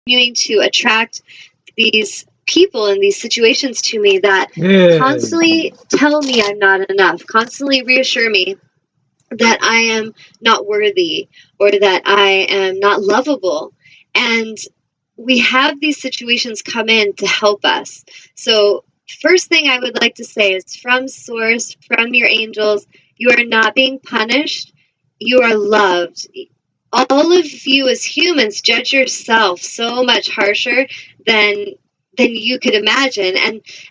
continuing to attract these people and these situations to me that Yes. constantly tell me I'm not enough, constantly reassure me that I am not worthy or that I am not lovable. And we have these situations come in to help us. So, first thing I would like to say is from Source, from your angels, you are not being punished, you are loved. All of you as humans judge yourself so much harsher than you could imagine,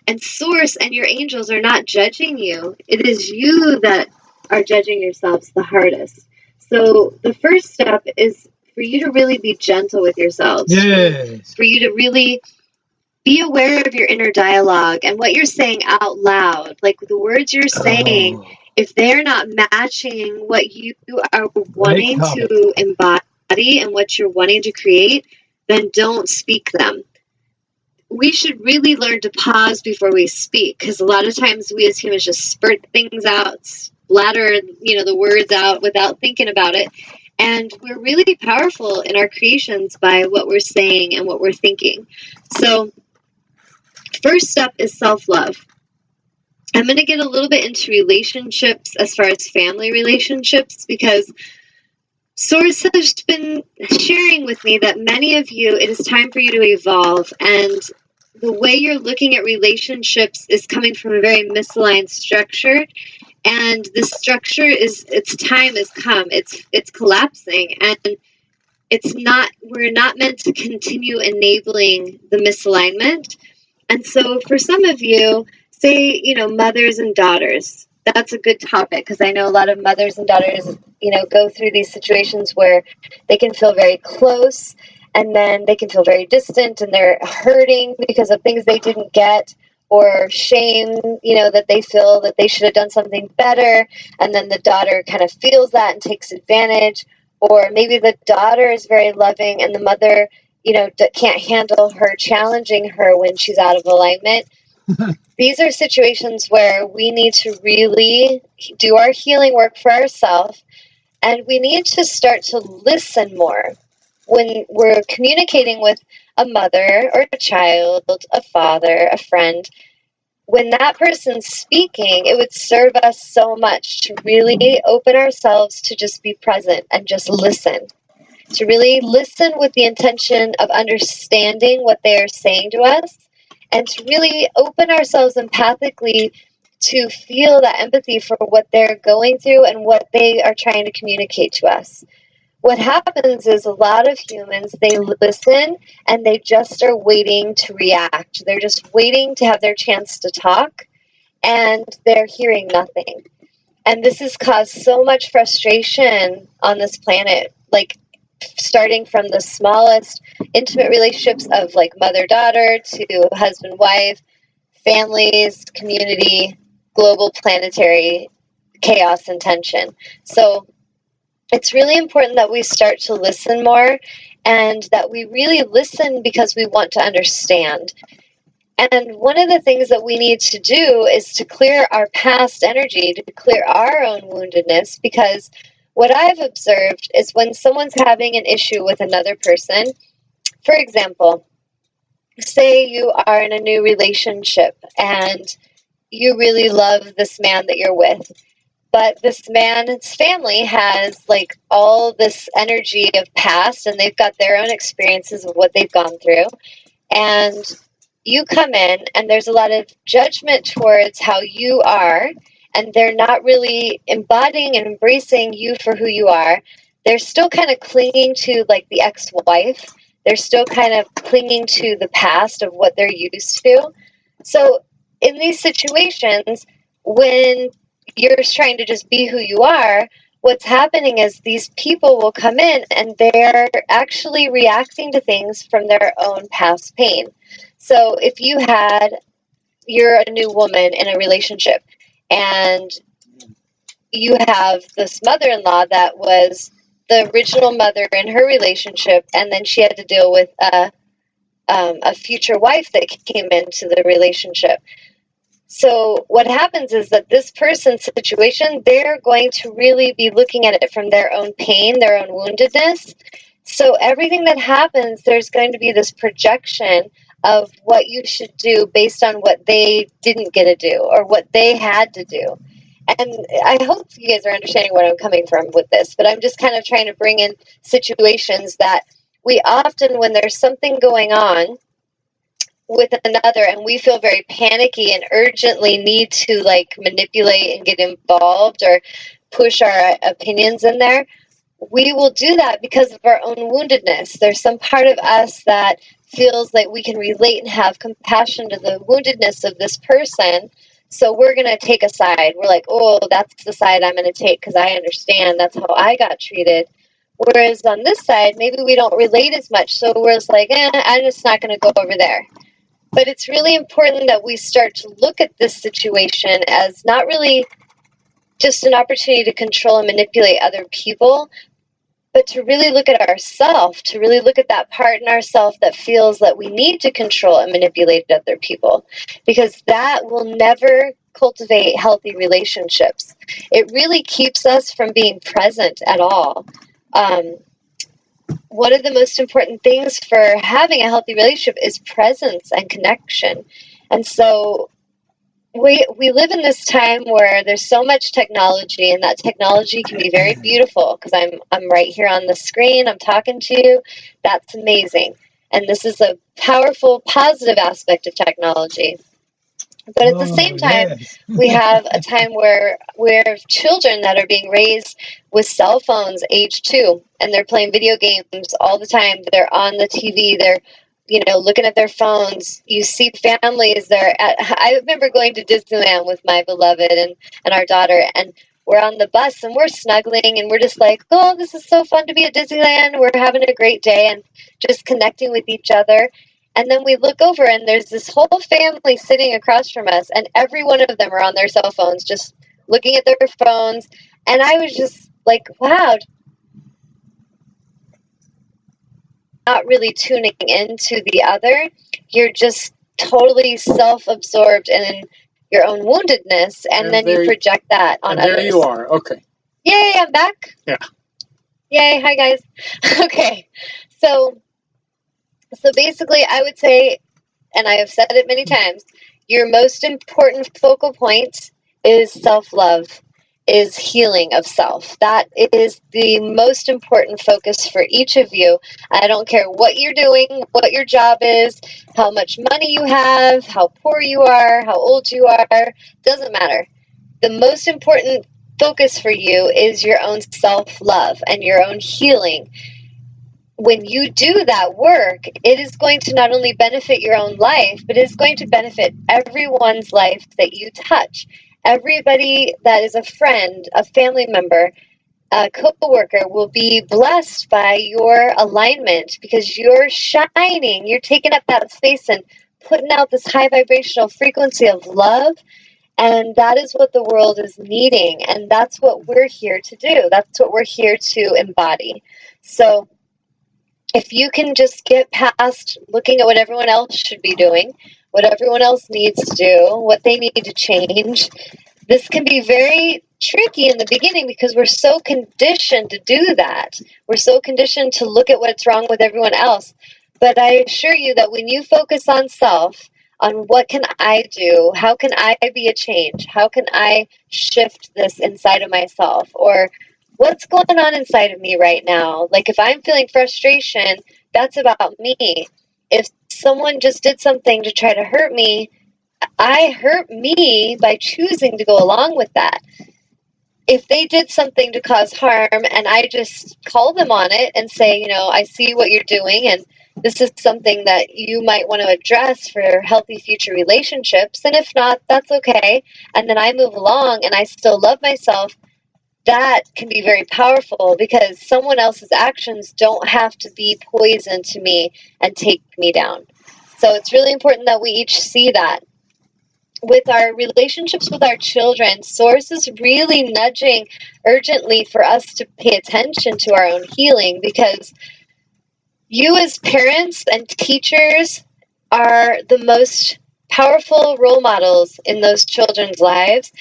and Source and your angels are not judging you. It is you that are judging yourselves the hardest. So the first step is for you to really be gentle with yourselves, Yes. for you to really be aware of your inner dialogue and what you're saying out loud. Like the words you're saying, Oh, if they're not matching what you are great wanting topic. to embody and what you're wanting to create, then don't speak them. We should really learn to pause before we speak, because a lot of times we as humans just spurt things out, splatter, the words out without thinking about it. And we're really powerful in our creations by what we're saying and what we're thinking. So, first step is self-love. I'm going to get a little bit into relationships as far as family relationships, because Source has been sharing with me that many of you, it is time for you to evolve, and the way you're looking at relationships is coming from a very misaligned structure, and the structure is, its time has come, it's collapsing, and we're not meant to continue enabling the misalignment. And so for some of you, say, mothers and daughters, that's a good topic, because I know a lot of mothers and daughters, go through these situations where they can feel very close and then they can feel very distant and they're hurting because of things they didn't get, or shame, that they feel that they should have done something better. And then the daughter kind of feels that and takes advantage. Or maybe the daughter is very loving and the mother, can't handle her challenging her when she's out of alignment. These are situations where we need to really do our healing work for ourselves, and we need to start to listen more when we're communicating with a mother or a child, a father, a friend. When that person's speaking, it would serve us so much to really open ourselves to just be present and just listen, to really listen with the intention of understanding what they are saying to us, and to really open ourselves empathically to feel that empathy for what they're going through and what they are trying to communicate to us. What happens is a lot of humans, they listen and they just are waiting to react. They're just waiting to have their chance to talk, and they're hearing nothing. And this has caused so much frustration on this planet, like starting from the smallest intimate relationships of like mother-daughter to husband-wife, families, community, global planetary chaos and tension. So it's really important that we start to listen more, and that we really listen because we want to understand. And one of the things that we need to do is to clear our past energy, to clear our own woundedness, because what I've observed is when someone's having an issue with another person, for example, say you are in a new relationship and you really love this man that you're with, but this man's family has like all this energy of past, and they've got their own experiences of what they've gone through. And you come in and there's a lot of judgment towards how you are, and they're not really embodying and embracing you for who you are. They're still kind of clinging to like the ex-wife. They're still kind of clinging to the past of what they're used to. So in these situations, when you're trying to just be who you are, what's happening is these people will come in and they're actually reacting to things from their own past pain. So if you're a new woman in a relationship and you have this mother-in-law that was the original mother in her relationship, and then she had to deal with a future wife that came into the relationship. So what happens is that this person's situation, they're going to really be looking at it from their own pain, their own woundedness. So everything that happens, there's going to be this projection of what you should do based on what they didn't get to do or what they had to do. And I hope you guys are understanding where I'm coming from with this, but I'm just kind of trying to bring in situations that we often, when there's something going on with another and we feel very panicky and urgently need to like manipulate and get involved or push our opinions in there, we will do that because of our own woundedness. There's some part of us that feels like we can relate and have compassion to the woundedness of this person. So we're going to take a side. We're like, oh, that's the side I'm going to take because I understand that's how I got treated. Whereas on this side, maybe we don't relate as much. So we're just like, I'm just not going to go over there. But it's really important that we start to look at this situation as not really just an opportunity to control and manipulate other people, but to really look at ourselves, to really look at that part in ourselves that feels that we need to control and manipulate other people, because that will never cultivate healthy relationships. It really keeps us from being present at all. One of the most important things for having a healthy relationship is presence and connection. And so we live in this time where there's so much technology, and that technology can be very beautiful because I'm right here on the screen, I'm talking to you. That's amazing. And this is a powerful, positive aspect of technology. But at the same time, yes. we have a time where we have children that are being raised with cell phones age 2, and they're playing video games all the time. They're on the TV. They're looking at their phones. You see families there. I remember going to Disneyland with my beloved and our daughter, and we're on the bus and we're snuggling and we're just like, oh, this is so fun to be at Disneyland. We're having a great day and just connecting with each other. And then we look over and there's this whole family sitting across from us, and every one of them are on their cell phones, just looking at their phones. And I was just like, wow, not really tuning into the other. You're just totally self-absorbed in your own woundedness, and then you project that on others. And there you are. Okay. Yay, I'm back. Yeah. Yay, hi guys. Okay. So basically I would say, and I have said it many times, your most important focal point is self-love, is healing of self. That is the most important focus for each of you. I don't care what you're doing, what your job is, how much money you have, how poor you are, how old you are, doesn't matter. The most important focus for you is your own self-love and your own healing. When you do that work, it is going to not only benefit your own life, but it's going to benefit everyone's life that you touch. Everybody that is a friend, a family member, a co-worker will be blessed by your alignment because you're shining. You're taking up that space and putting out this high vibrational frequency of love. And that is what the world is needing. And that's what we're here to do. That's what we're here to embody. So if you can just get past looking at what everyone else should be doing, what everyone else needs to do, what they need to change, this can be very tricky in the beginning because we're so conditioned to do that. We're so conditioned to look at what's wrong with everyone else. But I assure you that when you focus on self, on what can I do, how can I be a change, how can I shift this inside of myself, or what's going on inside of me right now? Like if I'm feeling frustration, that's about me. If someone just did something to try to hurt me, I hurt me by choosing to go along with that. If they did something to cause harm and I just call them on it and say, I see what you're doing and this is something that you might want to address for healthy future relationships, and if not, that's okay. And then I move along and I still love myself. That can be very powerful because someone else's actions don't have to be poison to me and take me down. So it's really important that we each see that. With our relationships with our children, Source is really nudging urgently for us to pay attention to our own healing, because you as parents and teachers are the most powerful role models in those children's lives.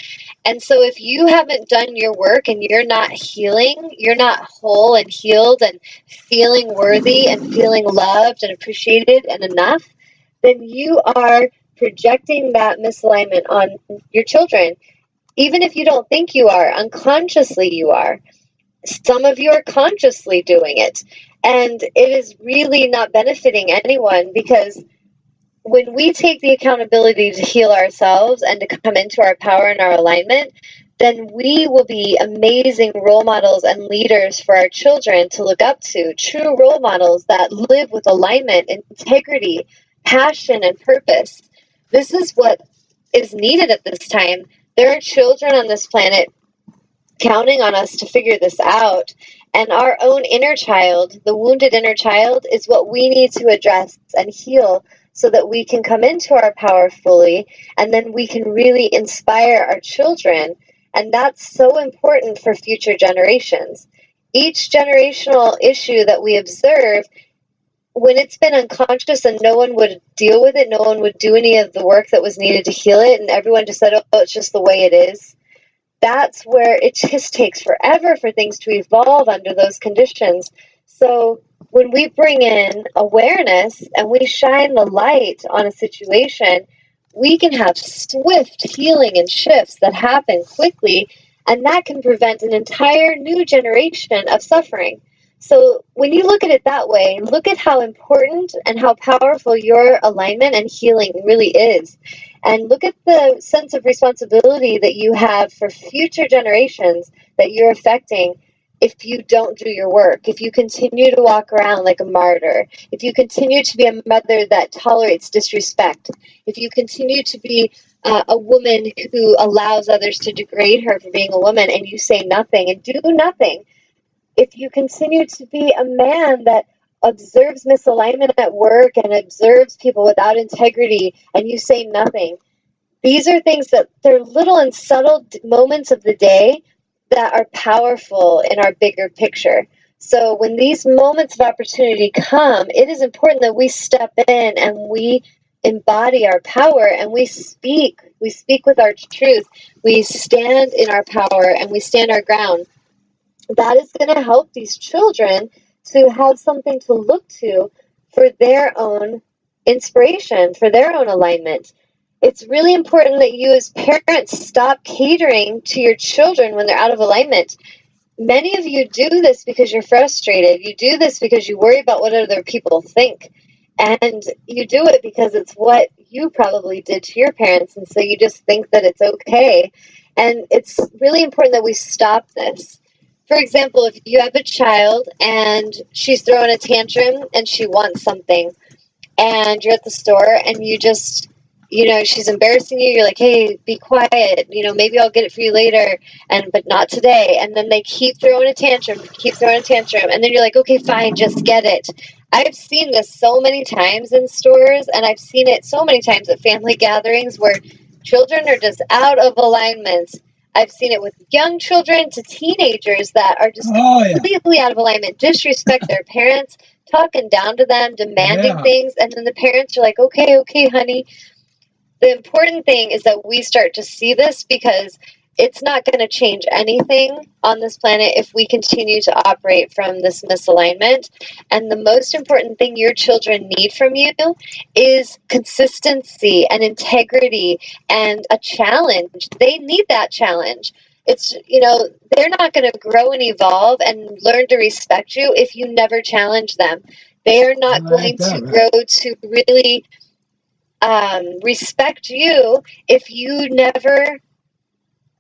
And so if you haven't done your work and you're not healing, you're not whole and healed and feeling worthy and feeling loved and appreciated and enough, then you are projecting that misalignment on your children. Even if you don't think you are, unconsciously you are. Some of you are consciously doing it. And it is really not benefiting anyone, because when we take the accountability to heal ourselves and to come into our power and our alignment, then we will be amazing role models and leaders for our children to look up to, true role models that live with alignment, integrity, passion, and purpose. This is what is needed at this time. There are children on this planet counting on us to figure this out. And our own inner child, the wounded inner child, is what we need to address and heal so that we can come into our power fully, and then we can really inspire our children. And that's so important for future generations. Each generational issue that we observe, when it's been unconscious and no one would deal with it, no one would do any of the work that was needed to heal it, and everyone just said, oh, it's just the way it is. That's where it just takes forever for things to evolve under those conditions. So when we bring in awareness and we shine the light on a situation, we can have swift healing and shifts that happen quickly, and that can prevent an entire new generation of suffering. So when you look at it that way, look at how important and how powerful your alignment and healing really is. And look at the sense of responsibility that you have for future generations that you're affecting if you don't do your work, if you continue to walk around like a martyr, if you continue to be a mother that tolerates disrespect, if you continue to be a woman who allows others to degrade her for being a woman and you say nothing and do nothing, if you continue to be a man that observes misalignment at work and observes people without integrity and you say nothing, these are things that they're little and subtle moments of the day that are powerful in our bigger picture. So when these moments of opportunity come, it is important that we step in and we embody our power and we speak with our truth. We stand in our power and we stand our ground. That is going to help these children to have something to look to for their own inspiration, for their own alignment. It's really important that you as parents stop catering to your children when they're out of alignment. Many of you do this because you're frustrated. You do this because you worry about what other people think. And you do it because it's what you probably did to your parents, and so you just think that it's okay. And it's really important that we stop this. For example, if you have a child and she's throwing a tantrum and she wants something, and you're at the store and you just, she's embarrassing you, you're like, hey, be quiet, maybe I'll get it for you later, but not today. And then they keep throwing a tantrum, and then you're like, okay, fine, just get it. I've seen this so many times in stores, and I've seen it so many times at family gatherings where children are just out of alignment. I've seen it with young children to teenagers that are just completely out of alignment, disrespect their parents, talking down to them, demanding things, and then the parents are like, okay, honey. The important thing is that we start to see this, because it's not going to change anything on this planet if we continue to operate from this misalignment. And the most important thing your children need from you is consistency and integrity and a challenge. They need that challenge. It's, they're not going to grow and evolve and learn to respect you if you never challenge them. They are not going to grow to really respect you if you never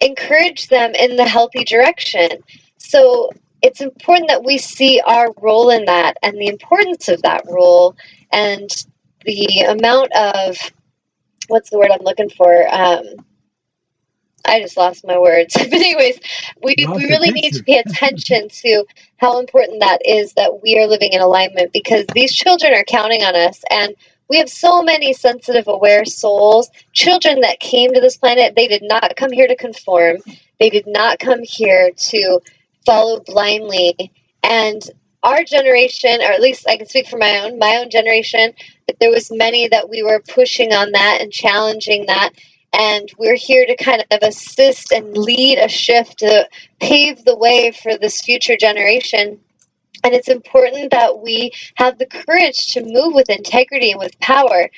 encourage them in the healthy direction. So it's important that we see our role in that and the importance of that role and the amount of, what's the word I'm looking for? I just lost my words. But anyways, we really need to pay attention to how important that is, that we are living in alignment, because these children are counting on us. And we have so many sensitive, aware souls, children that came to this planet. They did not come here to conform. They did not come here to follow blindly. And our generation, or at least I can speak for my own generation, that there was many that we were pushing on that and challenging that. And we're here to kind of assist and lead a shift to pave the way for this future generation. And it's important that we have the courage to move with integrity and with power,